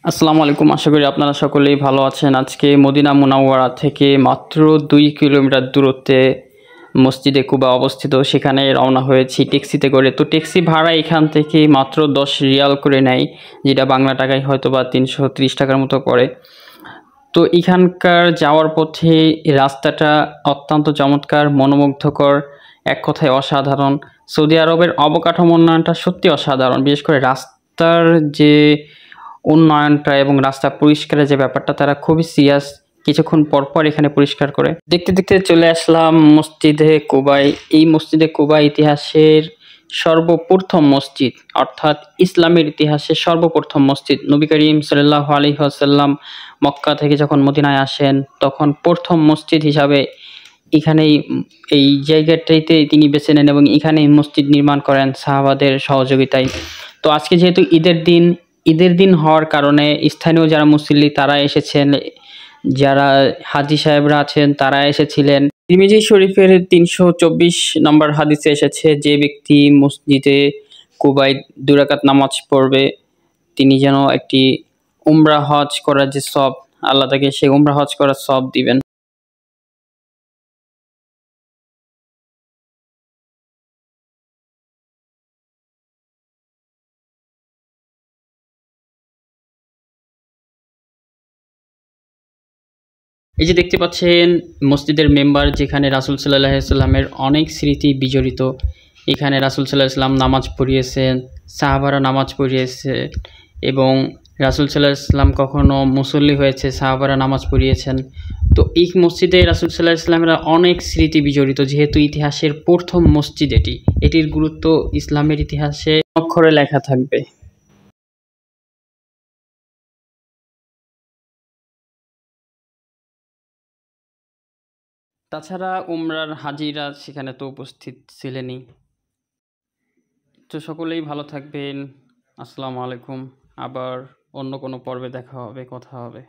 আসসালামু আলাইকুম। আশা করি আপনারা সকলেই ভালো আছেন। আজকে মদিনা মুনাওয়ারা থেকে মাত্র ২ কিলোমিটার দূরত্বে মসজিদে কুবা অবস্থিত। সেখানে রওনা হয়েছি ট্যাক্সিতে করে। তো ট্যাক্সি ভাড়া এখান থেকে মাত্র ১০ রিয়াল করে নেয়, যেটা বাংলা টাকায় হয়তোবা ৩৩০ টাকার মতো পড়ে। তো এখানকার যাওয়ার পথে রাস্তাটা অত্যন্ত চমৎকার, মনোমুগ্ধকর, এক কথায় অসাধারণ। সৌদি আরবের অবকাঠামো উন্নয়নটা সত্যি অসাধারণ। বিশেষ করে রাস্তার যে উন্নয়নটা এবং রাস্তা পরিষ্কারের যে ব্যাপারটা, তারা খুবই সিরিয়াস। কিছুক্ষণ পরপর এখানে পরিষ্কার করে। দেখতে দেখতে চলে আসলাম মসজিদে কুবায়। এই মসজিদে কুবা ইতিহাসের সর্বপ্রথম মসজিদ, অর্থাৎ ইসলামের ইতিহাসে সর্বপ্রথম মসজিদ। নবী করিম সাল্লাল্লাহু আলাইহি ওয়াসাল্লাম মক্কা থেকে যখন মদিনায় আসেন, তখন প্রথম মসজিদ হিসাবে এখানেই এই জায়গাটাইতে তিনি বেছে নেন এবং এখানেই মসজিদ নির্মাণ করেন সাহাবাদের সহযোগিতায়। তো আজকে যেহেতু ঈদের দিন হওয়ার কারণে স্থানীয় যারা মুসল্লি তারা এসেছেন, যারা হাজী সাহেবরা আছেন তারা এসেছিলেন। তিরমিজি শরীফের ৩২৪ নম্বর হাদিসে এসেছে, যে ব্যক্তি মসজিদে কুবায় ২ রাকাত নামাজ পড়বে, তিনি যেন একটি উমরা হজ করার যে সওয়াব, আল্লাহ তাকে সেই উমরা হজ করার সওয়াব দিবেন। এই যে দেখতে পাচ্ছেন মসজিদের মেম্বার, যেখানে রাসূল সাল্লাল্লাহু আলাইহি সাল্লামের অনেক স্মৃতি বিজড়িত। এখানে রাসূল সাল্লাল্লাহু আলাইহি সাল্লাম নামাজ পড়িয়েছেন, সাহাবারা নামাজ পড়িয়েছে এবং রাসূল সাল্লাল্লাহু আলাইহি সাল্লাম কখনো মুসল্লি হয়েছে, সাহাবারা নামাজ পড়িয়েছেন। তো এই মসজিদে রাসূল সাল্লাল্লাহু আলাইহি সাল্লামের অনেক স্মৃতি বিজড়িত। যেহেতু ইতিহাসের প্রথম মসজিদ এটির গুরুত্ব ইসলামের ইতিহাসে অক্ষরে লেখা থাকবে। তাছাড়া উমরার হাজিরা সেখানে তো উপস্থিত ছিলেনই। তো সকলেই ভালো থাকবেন। আসসালামু আলাইকুম। আবার অন্য কোনো পর্বে দেখা হবে, কথা হবে।